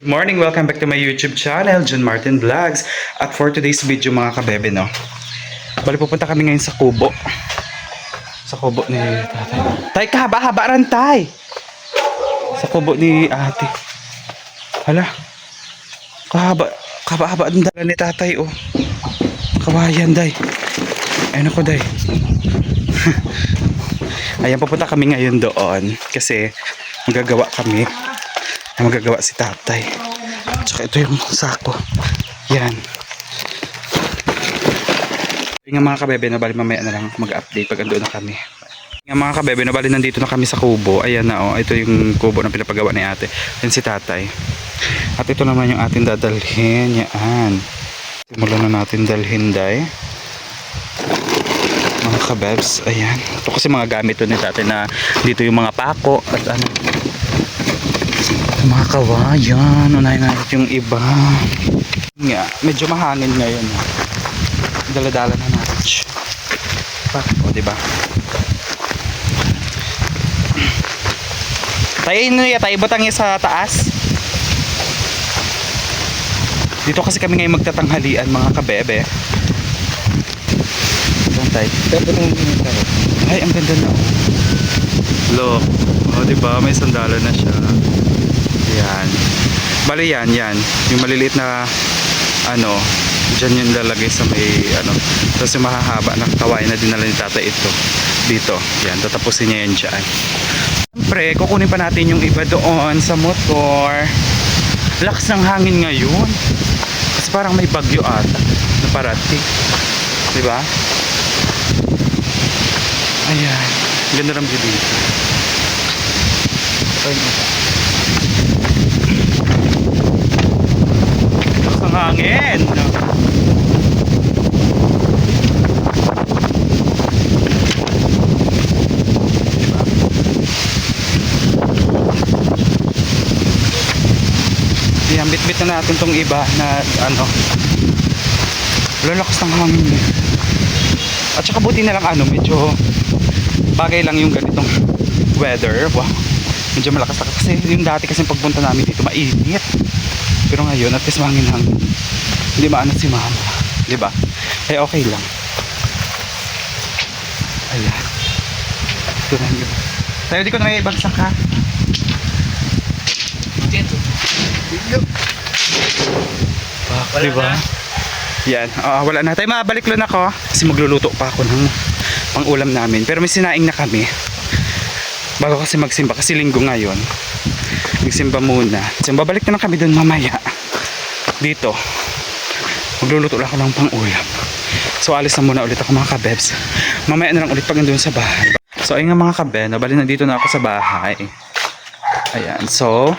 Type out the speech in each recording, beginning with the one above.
Good morning! Welcome back to my YouTube channel, John Martin Vlogs. At for today's video mga kabebe, no? Bali pupunta kami ngayon sa kubo. Sa kubo ni tatay. Tay, kahaba-haba ran tay! Sa kubo ni ate. Hala. Kahaba-haba ang dala ni tatay, oh. Kawayan, day. Ayun ako, day. Ayan, pupunta kami ngayon doon. Kasi magagawa kami. Magagawa si tatay. Tsaka ito yung sako. Yan. Yung mga kabebe, no, bali mamaya na lang mag-update pag andoon na kami. Yung mga kabebe, no, bali nandito na kami sa kubo. Ayan na, oh. Ito yung kubo na pinapagawa ni ate. Yan si tatay. At ito naman yung ating dadalhin. Yan. Simulan na natin dalhin, day. Mga kabebs. Ayan. Ito kasi mga gamit to ni tatay na dito yung mga pako at ano. Mga kawayan, unahin natin yung iba. Nga, medyo mahangin ngayon. Dala-dala na natin. O, diba? Tayo tayo butang niya sa taas. Dito kasi kami ngayon magtatanghalian, mga kabebe. Tayo. Ay, ang ganda na. Look. O, diba? May sandala na siya. Yan. Bali yan. Yung maliliit na ano, dyan yung lalagay sa may ano. Tapos yung mahahaba na kawain na dinala ni tata ito. Dito. Yan. Tatapusin niya yan dyan. Siyempre, kukunin pa natin yung iba doon sa motor. Lakas ng hangin ngayon. Kasi parang may bagyo ata na parating. Diba? Ayan. Ganda ng view dito. Ang hangin. Yan, bit-bit na natin tong iba na ano. Lalakas ng hangin. At saka buti na lang ano, medyo bagay lang yung ganitong weather. Wow. Medyo malakas na kasi yung dati kasi pagpunta namin dito mainit. Pero ngayon at least mahangin-hangin. Hindi maanat si mama, di ba? Eh okay lang. Ayan. Ito na yun. Tayo di ko na may ibagsak ha. Di ba? Yan. Wala na. Tayo mabalik lang ako. Kasi magluluto pa ako ng pang-ulam namin. Pero may sinaing na kami. Bago kasi magsimba. Kasi linggo ngayon. Magsimba muna. So babalik na lang kami doon mamaya. Dito. Magluluto lang ako ng pang-ulam. So alis na muna ulit ako mga kabebs. Mamaya na lang ulit pag nandun sa bahay. So ayun nga mga kabebs. Bali nandito na ako sa bahay. Ayan. So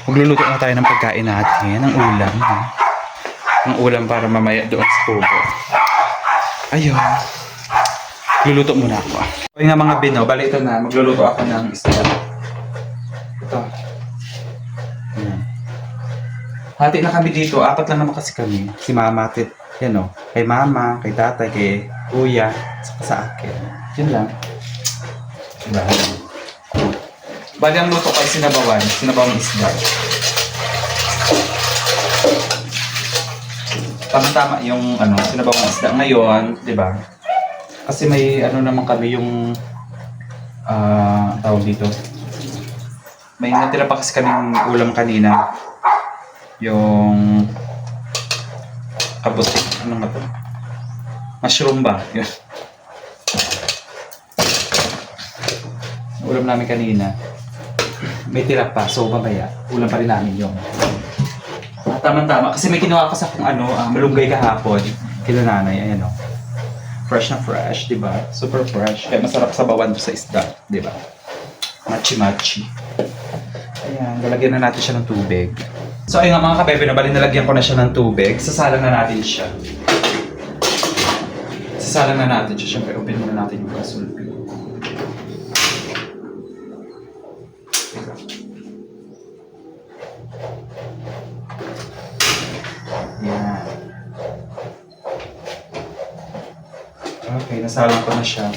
magluluto na tayo ng pagkain natin. Ng ulam. Ng ulam para mamaya doon sa tubo. Ayun. Luluto muna ako. Ayun nga mga bino. Bali ito na. Magluluto ako ng isda. Ito. Ayan. Hati na kami dito. Apat lang naman kasi kami. Si mama, yan o. Kay mama, kay tatay, kay kuya, saka sa akin. Yun lang. Diba? Bali ang luto ko ay sinabawan. Sinabawang isda. Tama-tama yung ano, sinabawang isda. Ngayon, diba? Kasi may ano naman kami yung tawag dito. May natira pa kasi kaming ulam kanina. Yung kabuti. Ano nga to? Mushroom ba? Yun. Ulam namin kanina. May tira pa. So mamaya, ulam pa rin namin yung tama-tama. Kasi may kinuha kasi akong ano, malunggay kahapon. Kila nanay. Ayan o. Fresh na fresh, di ba? Super fresh. Kaya masarap sabawan sa isda, di ba? Machi-machi. Ayan, lalagyan na natin siya ng tubig. So ayun nga mga kabebe, bali nalagyan ko na siya ng tubig. Sasalang na natin siya. Sasalang na natin siya. Siyempre, open muna natin yung kasulpi. Ayan. Okay, nasalang ko na siya.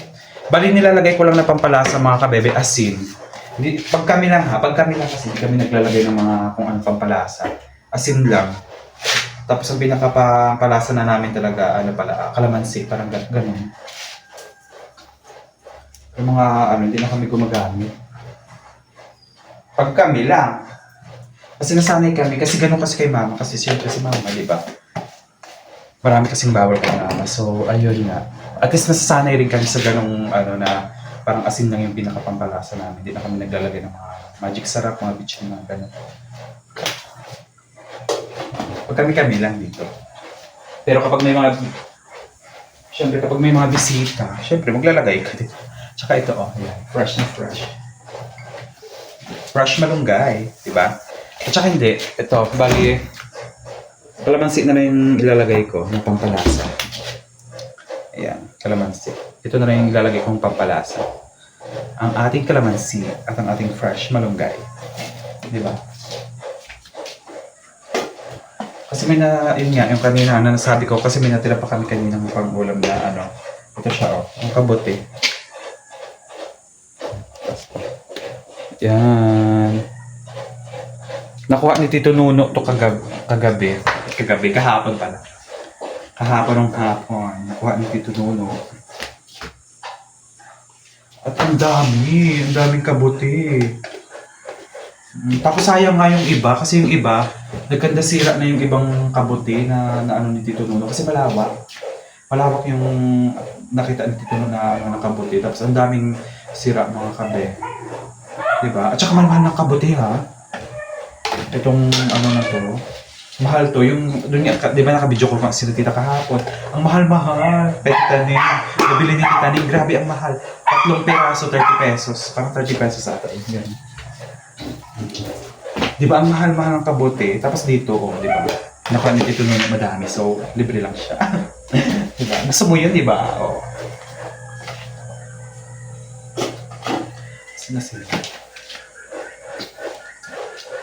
Bali nilalagay ko lang na pampalasa mga kabebe, asin. Hindi, pag kami lang ha, pag kami lang kasi hindi kami naglalagay ng mga kung ano pampalasa. Asin lang. Tapos ang pinakapampalasa na namin talaga, ano pala, kalamansi, parang ganun. Yung mga ano, hindi na kami gumagamit. Pag kami lang. Kasi nasanay kami, kasi ganun kasi kay mama, kasi siyempre si mama, di ba? Marami kasing bawal kay mama, so ayun nga. At least nasasanay rin kami sa ganung ano na parang asin lang yung pinakapampalasa namin. Hindi na kami naglalagay ng mga magic sarap, mga bitchin, mga ganun. Pag kami lang dito. Pero kapag may mga, siyempre kapag may mga bisita, siyempre maglalagay ka dito. Tsaka ito, oh, yan, fresh na fresh. Fresh malunggay, di ba? At saka hindi, ito, bali, kalamansi na yung ilalagay ko ng pampalasa. Ayan, kalamansi. Ito na rin yung ilalagay kong pampalasa. Ang ating kalamansi at ang ating fresh malunggay. Di ba? Kasi may na, yun nga, yung kanina na nasabi ko, kasi may natira pa kami kanina ng pag-ulam na ano. Ito siya, oh, ang kabote. Yan. Nakuha ni Tito Nuno to kagabi. Kahapon pala. Kahapon ng hapon. Nakuha ni Tito Nuno. At ang daming kabuti. Tapos sayang nga yung iba, kasi yung iba, nagkanda sira na yung ibang kabuti na ano ni Tito Nuno. Kasi malawak. Malawak yung nakita ni Tito Nuno na ano, na kabuti. Tapos ang daming sira mga kabe. Diba? At saka mahal ng kabuti ha. Itong ano na to. Mahal to. Yung, doon nga, di ba nakabidyo ko sila tita kahapon. Ang mahal-mahal. Petitanin. Nabili ni Titanin. Grabe ang mahal. 3 peraso, 30 pesos. Parang 30 pesos ata. Yan. Di ba ang mahal-mahal ng kabote? Tapos dito, oh, di ba? Nakuha ni Tito Nuno madami. So, libre lang siya. Di ba? Gusto mo yun, di ba? Oh. Sila.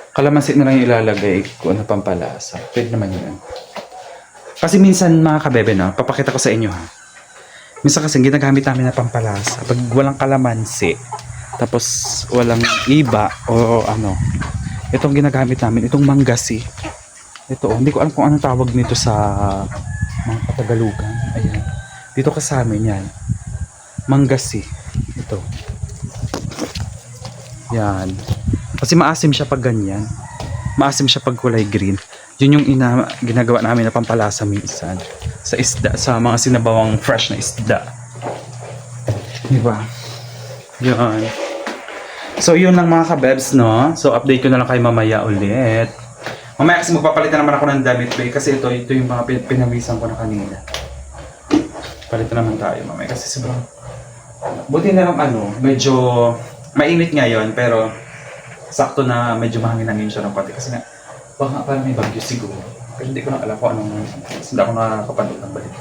Kalamansi na lang ilalagay ko na pampalasa. Pwede naman yun. Kasi minsan mga kabebe, no, papakita ko sa inyo ha. Minsan kasi ginagamit namin na pampalasa. Pag walang kalamansi, tapos walang iba o ano, itong ginagamit namin, itong manggasi. Ito, hindi ko alam kung anong tawag nito sa mga Katagalugan. Ayan. Dito ka sa amin yan. Manggasi. Ito. Yan. Kasi maasim siya pag ganyan. Maasim siya pag kulay green. Yun yung ginagawa namin na pampalasa minsan. Sa isda, sa mga sinabawang fresh na isda. Diba? Yan. So yun lang mga kabebs, no? So update ko na lang kayo mamaya ulit. Mamaya kasi magpapalitan naman ako ng damit bay. Kasi ito yung mga pinawisan ko na kanina. Palitan naman tayo mamaya. Kasi sobrang buti na lang ano, medyo mainit ngayon pero sakto na medyo mahangin-hangin siya ng konti kasi nga baka parang may bagyo siguro. Pero hindi ko na alam kung anong hindi ako nakakapanood ng balik.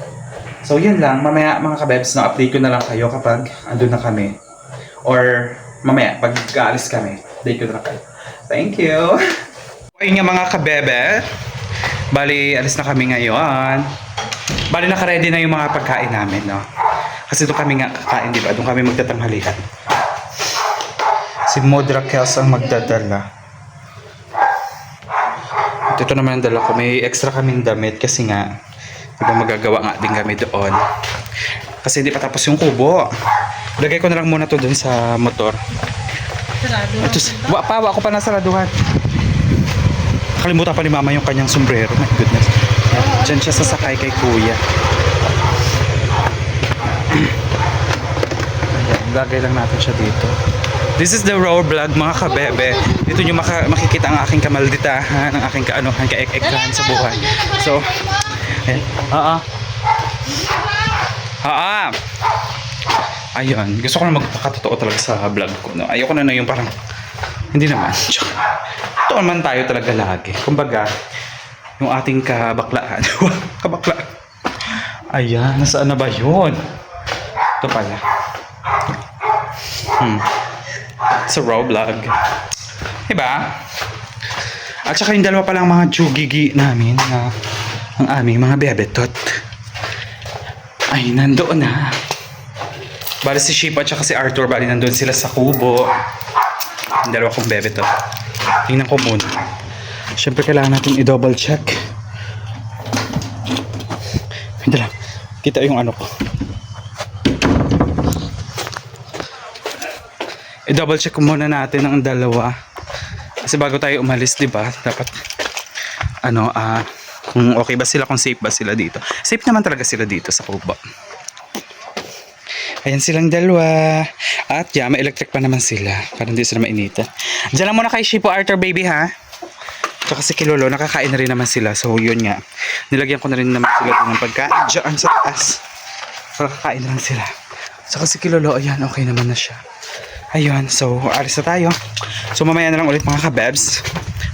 So yun lang, mamaya mga kabebs, no, update ko na lang kayo kapag andun na kami. Or mamaya, pag aalis kami, update ko na lang kayo. Thank you! Ayun nga mga kabebe, bali alis na kami ngayon. Bali naka-ready na yung mga pagkain namin, no? Kasi doon kami nga kakain, di ba? Doon kami magtatanghalian. Si Modra Kels ang magdadala. At ito naman ang dala ko. May extra kaming damit kasi nga diba magagawa nga din kami doon. Kasi hindi pa tapos yung kubo. Lagay ko na lang muna to doon sa motor. Sarado. Wa ko pa nasaraduhan. Kalimutan pa ni mama yung kanyang sombrero. My goodness. Diyan siya sasakay kay kuya. Ayan, lagay lang natin siya dito. This is the raw vlog mga kabebe. Dito nyo makikita ang aking kamalditahan, ang aking kaanuhan, kaek-ekahan sa buhay. So, ayan. Ayun, gusto ko na magpakatotoo talaga sa vlog ko. No? Ayoko na yung parang, hindi naman. Ito naman tayo talaga lagi. Kumbaga, yung ating kabaklaan. Kabaklaan. Ayan, nasaan na ba yun? Ito pala. Sa raw vlog. Diba? At saka yung dalawa palang mga jugigi namin na ang aming mga bebetot ay nandoon na. Bali si Sheep at saka si Arthur, bali nandoon sila sa kubo. Yung dalawa kong bebe to. Tingnan ko muna. Siyempre kailangan natin i-double check. Hindi lang. Kita yung ano ko. I-double check muna natin ang dalawa. Kasi bago tayo umalis, di ba? Dapat kung okay ba sila, kung safe ba sila dito. Safe naman talaga sila dito sa kubo. Ayan silang dalawa. At yeah, may electric pa naman sila. Para hindi sila mainita. Diyan lang muna kay Shipo Arthur baby ha. Tsaka si Kilolo, nakakain na rin naman sila. So yun nga. Nilagyan ko na rin naman sila ng pagkain dyan sa taas. Para kakain na lang sila. Tsaka si Kilolo, ayan, okay naman na siya. Ayun, so alis na tayo. So mamaya na lang ulit mga kabebs.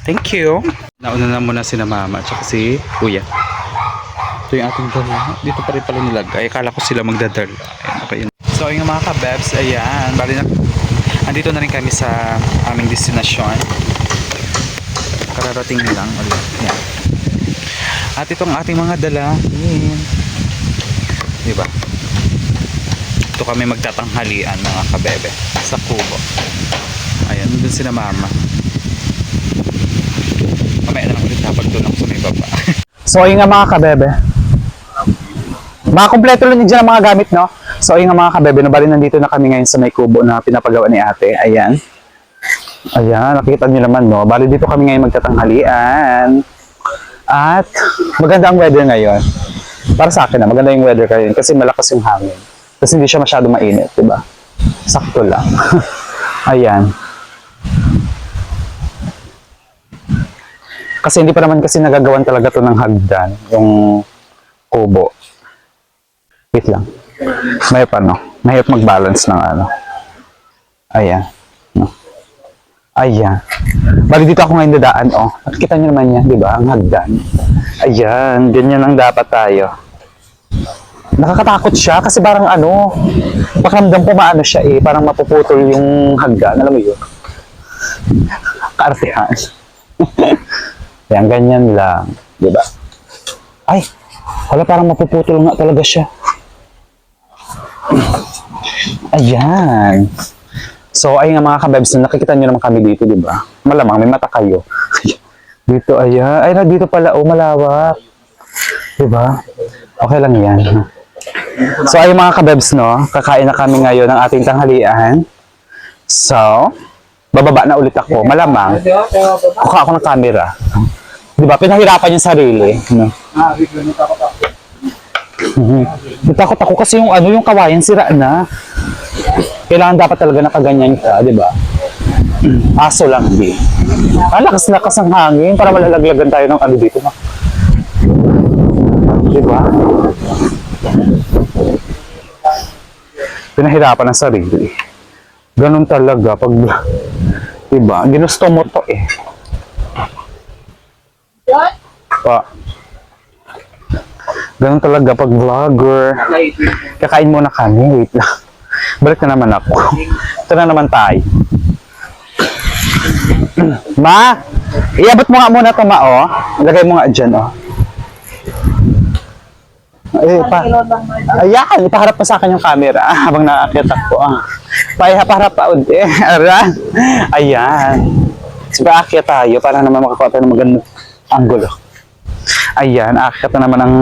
Thank you. Nauna na muna si na mama at saka si kuya. Ito yung ating dala. Dito pa rin pala nilagay. Akala ko sila magdadala. Ayan, okay yun. So yung mga kabebs, ayan. Bali na, andito na rin kami sa aming destinasyon. Kararating lang ulit. Ayan. At itong ating mga dala. Ayan. Diba? Ito kami magtatanghalian mga kabebe sa kubo. Ayan, dun si na mama. Mamaya na lang ulit kapag doon ako sa may baba. So ayun nga mga kabebe. Mga kompleto lang dyan ang mga gamit, no? So ayun nga mga kabebe, no, bali nandito na kami ngayon sa may kubo na pinapagawa ni ate. Ayan. Ayan, nakita nyo naman, no? Bali dito kami ngayon magtatanghalian. At maganda ang weather ngayon. Para sa akin na, maganda yung weather ngayon kasi malakas yung hangin. Kasi hindi siya masyado mainit, diba? Sakto lang. Ayan. Kasi hindi pa naman kasi nagagawan talaga to ng hagdan, yung kubo. Wait lang. Mahirap mahirap mag-balance ng ano. Ayan. No. Ayan. Bali dito ako ngayon dadaan, oh. At kita nyo naman yan, di ba? Ang hagdan. Ayan. Ganyan lang dapat tayo. Nakakatakot siya kasi parang pakiramdam ko maano siya eh. Parang mapuputol yung hagdan. Alam mo yun? Kaartihan. Yan, ganyan lang. Diba? Ay! Wala, parang mapuputol nga talaga siya. Ayan. So, ayun nga mga kabebs, nakikita nyo naman kami dito, diba? Malamang, may mata kayo. Dito, ayan. Ay, na dito pala, malawak. Diba? Okay lang yan. So, ayun mga kabebs, no? Kakain na kami ngayon ng ating tanghalian. So, bababa na ulit ako. Malamang, kuha ako ng camera. Diba? Pinahirapan yung sarili. No? Natakot ako kasi yung kawayan sira na. Kailangan dapat talaga nakaganyan ka, di ba? Aso lang, di. Lakas-lakas ang hangin para malalaglagan tayo ng dito. No? Di ba? Pinahirapan ang sarili. Ganun talaga pag, di ba? Ginusto mo to eh. Pa. Ganun talaga pag vlogger. Kakain muna kami. Wait lang. Balik na naman ako. Ito na naman tayo. Ma! Iabot mo nga muna ito, ma, oh. Lagay mo nga dyan, oh. Ayan, ipaharap pa sa akin yung camera habang nakakit ako. Paharap pa ulit. Ayan. Sige, aakyat tayo para naman makakuha tayo ng magandang angulo. Ayan, aakyat na naman ang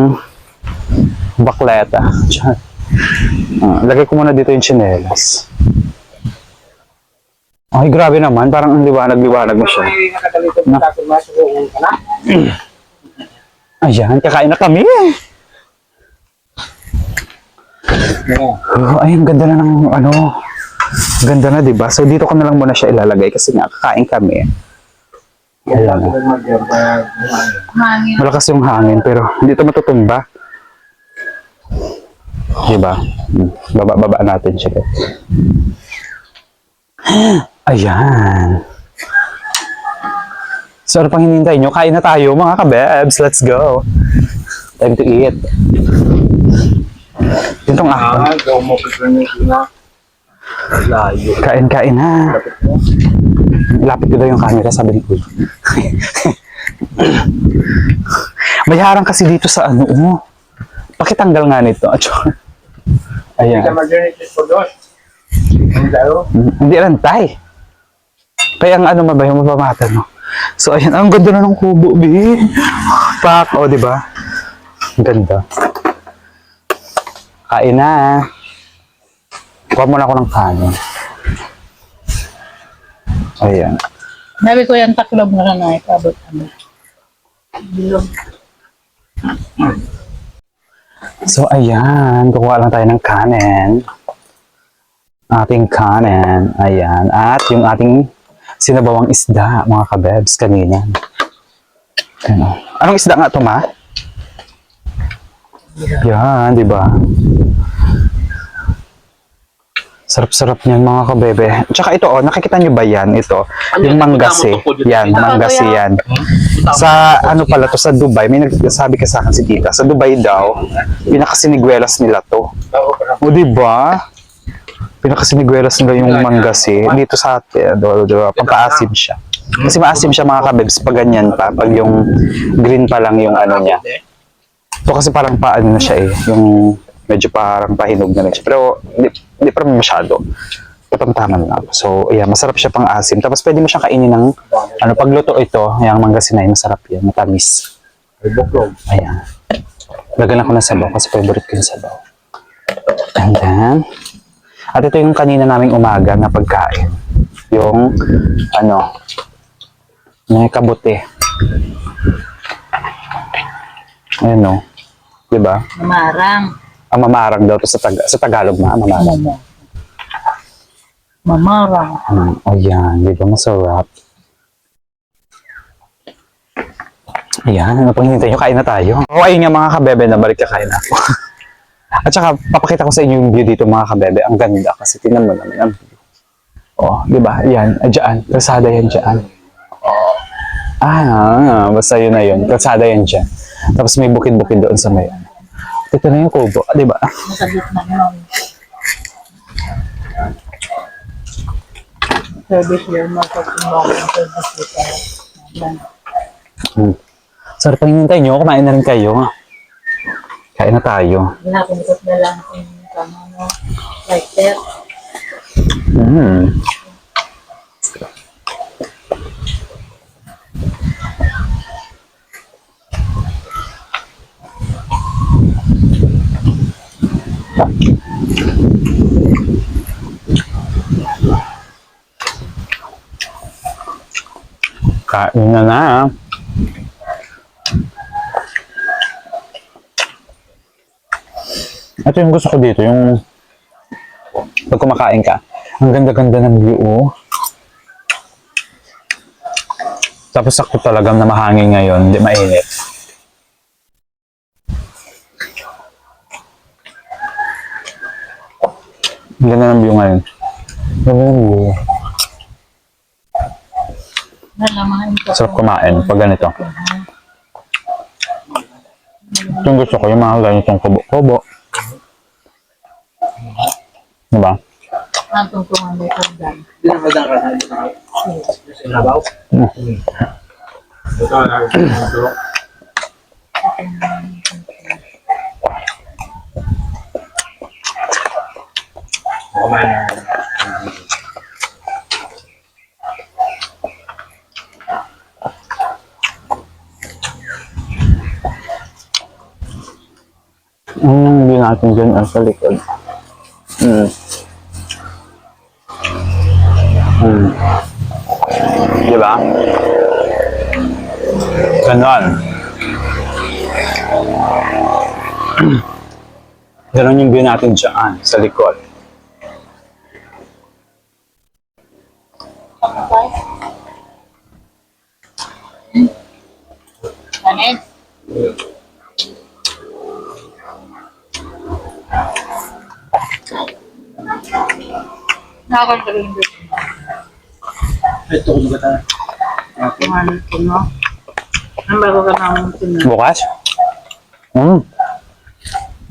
bakleta. Lagay ko muna dito yung tsinelas. Ay, grabe naman. Parang ang liwanag mo siya. Ayan, kakain na kami. Oh, ay, ang ganda na ng ganda na, diba? So, dito ko na lang muna siya ilalagay kasi nga, kakain kami. Ayan. Malakas yung hangin, pero hindi ito matutumba. Diba? Baba natin siya. Ayan. So, ano pang hinihintay nyo? Kain na tayo, mga kabebs. Let's go. Time to eat. Itong kain ha. Lapit ko daw yung camera, sabi ni Kuya. May harang kasi dito sa pakitanggal nga nito. Ayan. Hindi rantay. Kaya ang ano mabayo, mapamata, no? So, ayan. Ang ganda na ng kubo, bi. Pak, o, di ba? Ang ganda. Kain na. Kuha muna ako ng kanin. Ayan. Sabi ko yung taklob na na ikabot ano. Bilog. So, ayan. Kukuha lang tayo ng kanin. Ating kanin. Ayan. At yung ating sinabawang isda, mga kabebs, kanina. Ano? Anong isda nga ito, ma? Yan, di ba? Sarap-sarap niyan, mga kabebe. Tsaka ito, oh, nakikita nyo ba yan? Ito, yung manggasi. Yan, manggasi yan. Sa, ano pala to, sa Dubai, may nagsabi ka sa akin si tita, sa Dubai daw, pinakasiniguelas nila to. O, di ba? Pinakasiniguelas nila yung manggasi. Dito sa atin, pampaasim siya. Kasi maasim siya, mga kabebs, pag ganyan pa, pag yung green pa lang yung ano niya. Ito kasi parang paano na siya eh, yung medyo parang pahinog na rin siya. Pero hindi pa rin masyado. Katamtaman na. So, ayan, masarap siya pang asim. Tapos pwede mo siyang kainin ng, ano, pagluto ito, yung manggasinay, masarap yan, matamis. Ayan. Lagyan ako ng sabaw kasi favorite ko yung sabaw. And then, at ito yung kanina naming umaga na pagkain. Yung, ano, may kabuti. Ayan o. Diba? Mamarang. Mamarang daw to sa Tagalog na. Mamarang. Mamarang. Ayan. Diba? Masarap. Ayan. Ano pang hinintay nyo? Kain na tayo. O ayun nga, mga kabebe, na balik kakain na ako. At saka, papakita ko sa inyo yung view dito, mga kabebe. Ang ganda kasi tingnan mo naman ang view. O, diba? Yan. Diyan. Kalsada yan dyan. Basta yun na yun. Kalsada yan dyan. Tapos may bukid-bukid doon sa may ano. Ito na yung kubo, di ba? Masabit na yun. Service here, magpapumawag ng service dito. Ayan. Sarap pang hinintay nyo, kumain na rin kayo. Kain na tayo. Pinapinikot na lang yung kama, no? Like that. Kain na na. Ito yung gusto ko dito, yung pag kumakain ka, ang ganda-ganda ng view. Oh. Tapos sakto talagang na mahangin ngayon, hindi mainit. Ang ganda ng view ngayon. Ganda ng view. Sarap kumain pag ganito. Ito yung gusto ko, yung mga ganitong kubo-kubo. Diba? Ang tungtungan may pagdan. Hindi natin dyan sa likod. Diba? Ganon. Ganon yung view natin dyan sa likod. Kanin? Nakakagaling dito. Ito kung magata. Kumanin ko, no? Ang bago ka namin tinan. Bukas?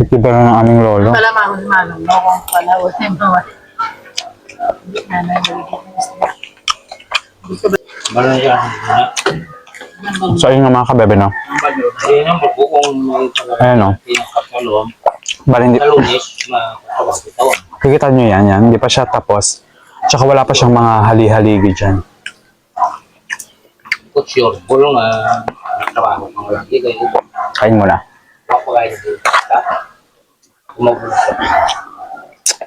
Ito ba ng aming lolo? Pala mahon-manong, no? Kung pala, wala yung bawa. Hindi na nagigit ng isla. Dito ba? Barang yan. So ayun nga mga kabebe, no? Ang balyo. Ayun ang kung may Ayan, no? yung kapalom. Bali, hindi, Kalunis, makakawag ito. kikita nyo yan. Hindi pa siya tapos. Tsaka wala pa siyang mga hali-haligi dyan. kutsyon, bulong trabaho ng laki kayo. Kain mo na. Ako kayo dito. Kumabulong siya.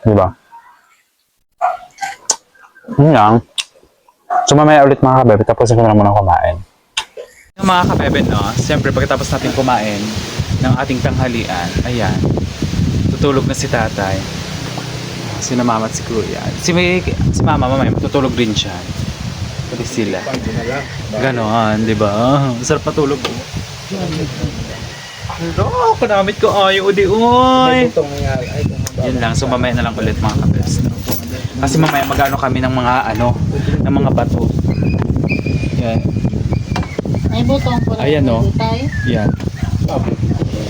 Di ba? Yun lang. So mamaya ulit mga kabebe, tapos ako na muna kumain. Yung mga kabebe, no? Siyempre, pagkatapos natin kumain ng ating tanghalian, ayan, tutulog na si tatay. Si mama at si kuya. Si mama, mamaya, matutulog rin siya. Pati sila. Ganon, di ba? Sarap matulog. Hello, kunamit ko ayaw, di uy. Yun lang, so mamaya na lang ulit mga kabebs. No? Kasi mamaya magano kami ng mga ng mga bato. Yan. Ay, butong po. Ayan, no? Tayo. Yan.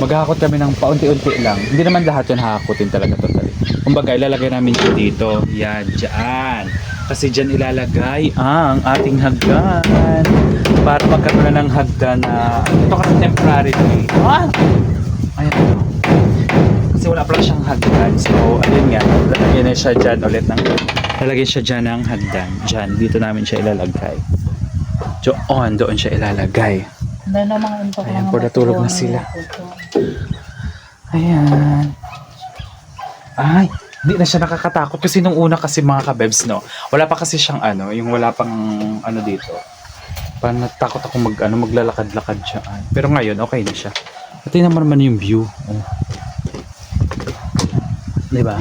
Maghahakot kami ng paunti-unti lang. Hindi naman lahat yan hahakutin talaga totally. Kumbaga, ilalagay namin siya dito. Yan, dyan. Kasi dyan ilalagay ang ating hagdan. Para magkaroon na ng hagdan na ito kasi temporary to eh. Ayan. Kasi wala pala siyang hagdan. So, ayun nga. Lalagyan na siya dyan ulit ng lalagyan siya dyan ng hagdan. Dyan. Dito namin siya ilalagay. Doon siya ilalagay. Dahil na mga untok Ayan, mga po, natulog na batuan sila. nila. Ayan. Ay, hindi na siya nakakatakot kasi nung una kasi mga kabebs, no, wala pa kasi siyang yung wala pang dito. Parang natakot ako maglalakad-lakad siya. Pero ngayon, okay na siya. Pati naman yung view. Diba?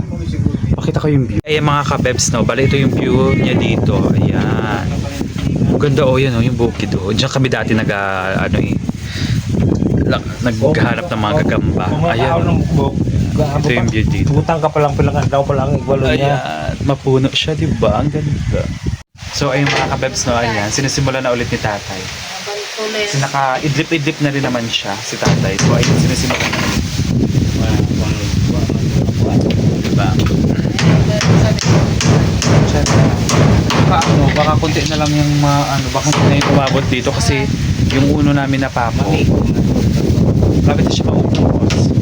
Pakita ko yung view. Ayan mga kabebs, no, bali ito yung view niya dito. Ayan. Ang ganda yan, yung bukid. Diyan kami dati naghahanap ng mga gagamba. Ayan. Ito yung view dito. Butang ka palang daw palang igwalo niya. Ayan, mapuno siya, di ba? Ang ganda. So, ayun mga kabebs, no, ayan, sinisimula na ulit ni tatay. Balik ulit. Kasi naka-idlip-idlip na rin naman siya, si tatay. So, ayun, sinisimula na ulit. Diba? Baka konti na lang yung baka hindi na yung umabot dito kasi yung uno namin napapo. Lapit na siya maubos.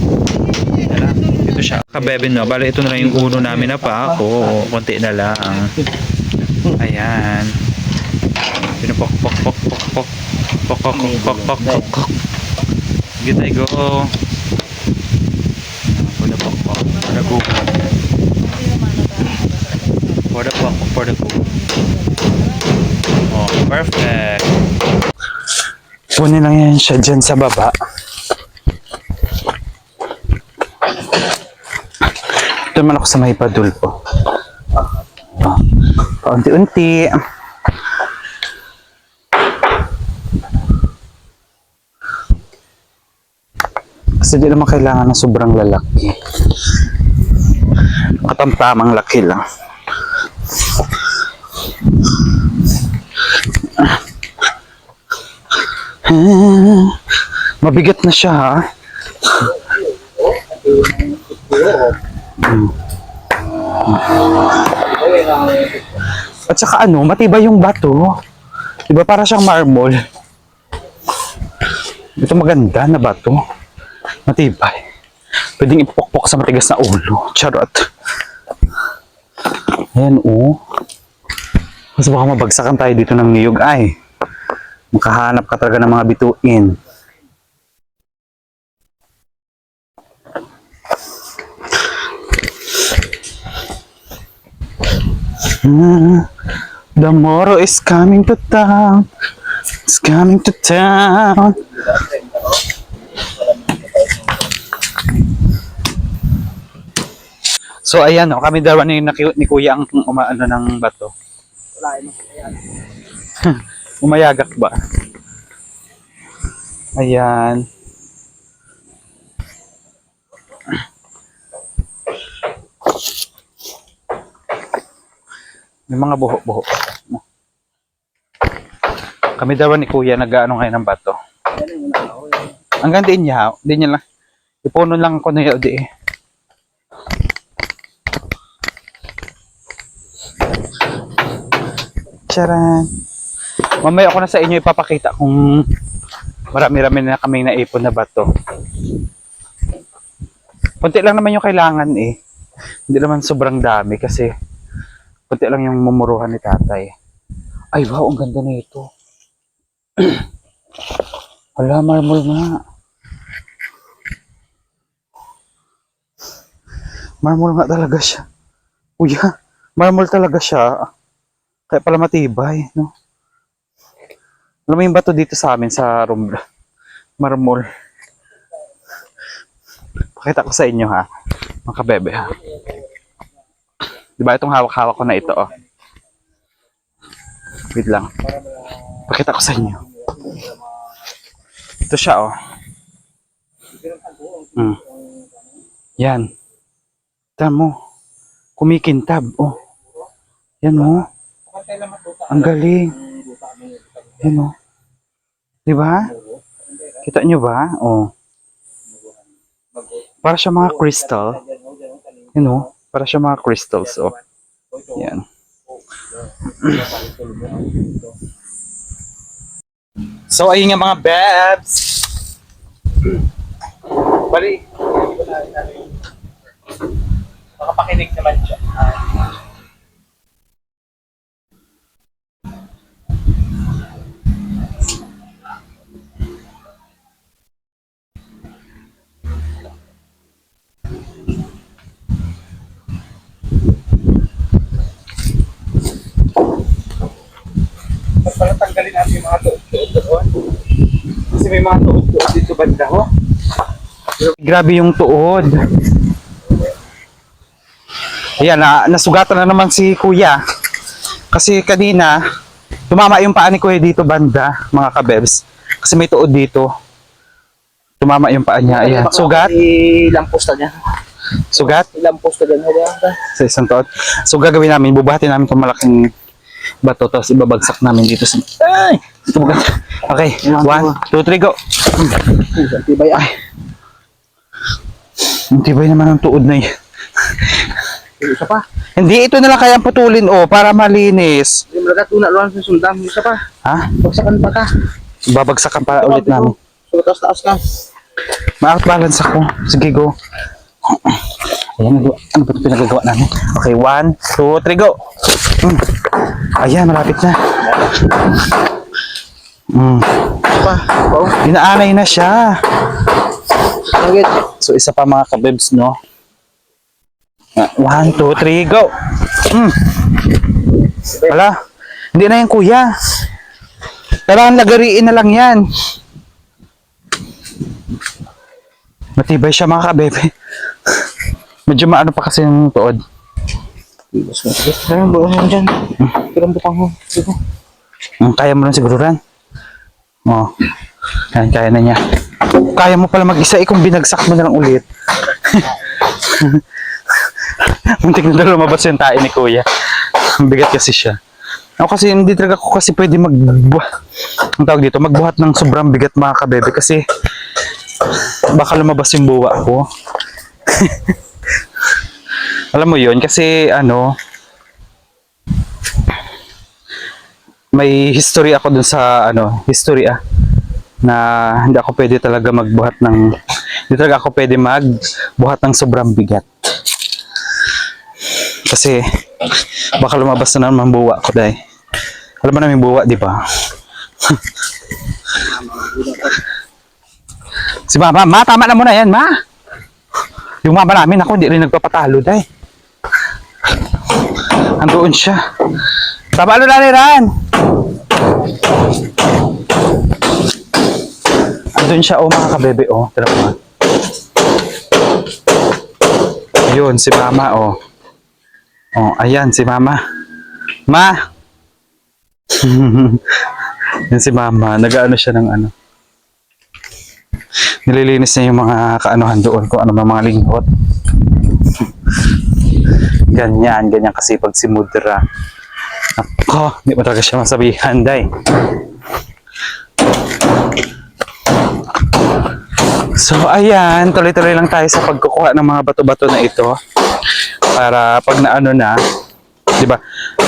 Ito siya. Kabebe, no? Bale, ito na lang yung uno namin napako. Konti na lang. Ayan. Pinupok. Gitay go. For the cook. Oh, perfect. Kunin lang yan siya dyan sa baba. Ito naman ako sa may padulpo. Paunti-unti. Kasi di naman kailangan ng sobrang lalaki. Katamtamang laki lang. Mabigat na siya, ha? At saka matibay yung bato. Diba para siyang marble? Ito maganda na bato. Matibay. Pwedeng ipokpok sa matigas na ulo. Charot. Ayan, Mas baka mabagsakan tayo dito ng niyog, ay. Makahanap ka talaga ng mga bituin. The moro is coming to town. It's coming to town. So ayan, kami dalawa ni Kuya ang umaano ng bato. Umayagak ba? Ayan. May mga buho-buho. Kami dalawa ni Kuya nag-aano ngayon ng bato. Hanggang din niya, lang. Ipuno lang ako na yun, Charan. Mamaya ako na sa inyo ipapakita kung marami-rami na kaming naipon na bato. Kunti lang naman yung kailangan Hindi naman sobrang dami kasi kunti lang yung mumuruhan ni tatay. Ay wow, ang ganda na ito. Wala, marmol nga. Marmol nga talaga siya. Kuya, marmol talaga siya. Kaya pala matibay, no? Alam mo yung bato dito sa amin sa room. Marmol. Pakita ko sa inyo ha. Mga kabebe ha. Diba itong hawak-hawak ko na ito oh. Wait lang. Pakita ko sa inyo. Ito siya oh. Yan. Tama mo. Kumikintab oh. Yan oh. Ang galing. Yan oh. Diba? Kita nyo ba? Oh. Para siya mga crystal. You know, para siya mga crystals. Oh. Yan. So, ayun nga mga babs. Bali. Makapakinig naman siya. Para tanggalin natin yung mga tuod-tuod doon. Kasi may mga tuod-tuod dito banda ho. Grabe yung tuod. Ayan, nasugatan na naman si kuya. Kasi kanina, tumama yung paa ni kuya dito banda, mga kabebs. Kasi may tuod dito. Tumama yung paa niya. Ayan, sugat. Ilang posta niya. Sugat. Ilang posta niya. Sa isang tuod. So gagawin namin, bubuhatin namin itong malaking bato, tapos ibabagsak namin dito sa... Ay! Okay, 1, 2, 3, go! Tibay ay. Ang tibay naman ang tuod na yun. Isa pa. Hindi, ito na lang kayang putulin, oh, para malinis. Yung malagat una lang sa sundam. Isa pa. Ha? Bagsakan pa ka. Babagsakan para ulit namin. So, taas ka. Ma-outbalance ako. Sige, go. Ayan, ano ba ito pinagagawa namin? Okay, 1, 2, 3, go! Ayan, malapit na. Pa. Oh. Inaanay na siya. Bagit. So, isa pa mga kabebs, no? 1, 2, 3, go! Wala. Hindi na yan, kuya. Kailangan lagariin na lang yan. Matibay siya mga kabebe. Medyo maano pa kasi yung tuod. Kaya buo mo dyan. Pirang butang mo. Dito. Kaya mo lang siguro ran. Oh. Yan, kaya na niya. Kaya mo pala mag-isa kung binagsak mo na lang ulit. Muntik na daw lumabas yung tae ni kuya. Bigat kasi siya. Ako kasi hindi talaga ako kasi pwede ang tawag dito, magbuhat ng sobrang bigat mga kabebe kasi baka lumabas yung buwa ko. Alam mo yun kasi ano, may history ako dun sa ano, history na hindi ako pwede talaga hindi talaga ako pwede magbuhat ng sobrang bigat. Kasi baka lumabas na naman buwa ko dahil. Alam mo namin buwa, di ba? Si mama, tama na muna yan, ma. Yung mama namin, ako hindi rin nagpapatalo dahil. Andoon siya. Tabalo na rin, Ran. Andun siya, oh mga kabebe, oh. Tara pa. Yun, si mama, oh. Oh, ayan, si mama. Ma! Yan si mama, nag-ano siya ng ano. Nililinis niya yung mga kaanohan doon, kung ano mga lingkot. Ganyan kasipag si Mudra. Ako, hindi mo talaga siya masabihan, day. So, ayan, tuloy-tuloy lang tayo sa pagkukuha ng mga bato-bato na ito. Para pag naano na, di ba?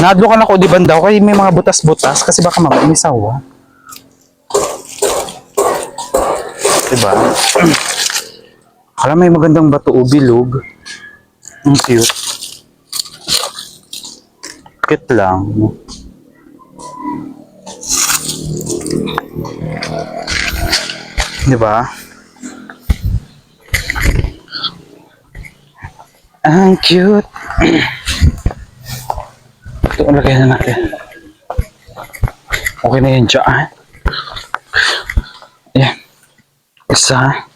Nadlokan ako, di ba daw, kaya may mga butas-butas kasi baka mamaya may sawa. Di ba? Alam, may magandang bato o bilog. Ang cute. Cute lang. Di ba? Ang cute. Ito, lagay na natin. Okay na yan dyan. Ayan. Isa.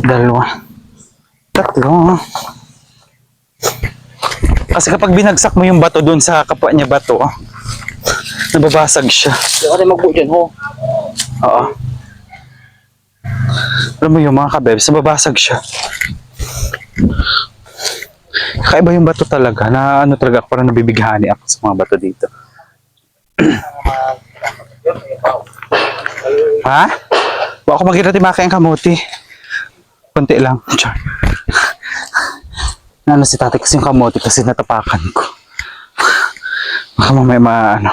Dalawa. Tatlo. Kasi kapag binagsak mo yung bato dun sa kapwa niya bato, nababasag siya. Hindi ako rin magbuo dyan, ho. Oo. Alam mo yung mga kabebs, nababasag siya. Kakaiba yung bato talaga, na ano talaga, parang nabibighani ako sa mga bato dito. Ha? Baka ako magkita timaka yung kamuti. Kunti lang. Char. Naano si tatay kasi yung kamuti kasi natapakan ko. Baka mamaya ano.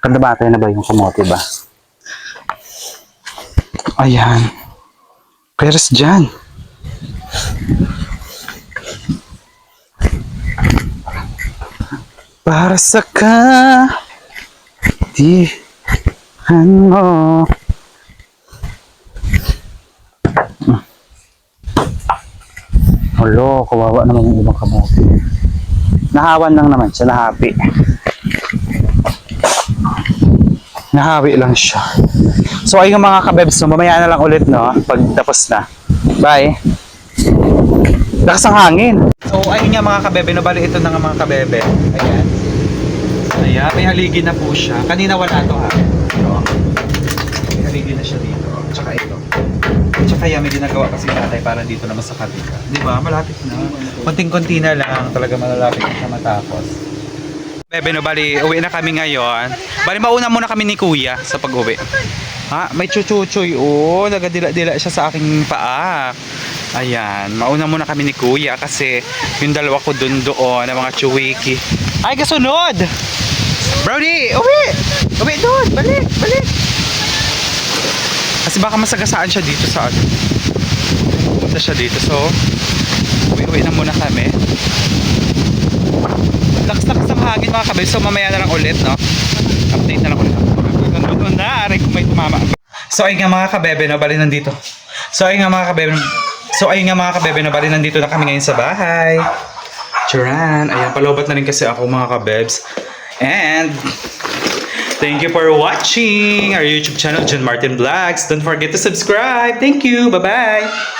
Kandabatay na ba yung kamuti ba? Ayan. Peres dyan. Para sa mo. Hello, kawawa naman yung ibang kamote. Nahawan lang naman siya, nahapi. Nahawi lang siya. So ayun mga kabebs, no, mamaya na lang ulit, no, pag tapos na. Bye. Lakas ang hangin. So ayun nga mga kabebe, no, bali ito na nga mga kabebe. Ayan. Ayan, may haligi na po siya. Kanina wala to ha. Ito. May haligi na siya dito. Tsaka ito. Tsaka yan, may ginagawa kasi tatay para dito naman sa kabila. Di ba? Malapit na. Konting-konti na lang. Talaga malalapit na siya matapos. Bebe, no, bali, uwi na kami ngayon. Bali, mauna muna kami ni Kuya sa pag-uwi. Ha? May chuchuchoy. Oh, nagadila-dila siya sa aking paa. Ayan, mauna muna kami ni Kuya kasi yung dalawa ko doon na mga chuwiki. Ay, kasunod! Brody, uwi! Uwi doon! Balik! Balik! Kasi baka masagasaan siya dito sa ano. Punta siya dito. So, uwi na muna kami. Lakas-lakas ang hangin mga kabel. So, mamaya na lang ulit, no? Update na lang ulit. Doon na, aray kung may tumama. So, ayun nga mga kabebe, no? Bali nandito. So, ayun nga mga kabebe, no? Bali nandito na kami ngayon sa bahay. Charan! Ayan, palobat na rin kasi ako mga kabebs. And thank you for watching our YouTube channel, John Martin Vlogs. Don't forget to subscribe. Thank you. Bye-bye.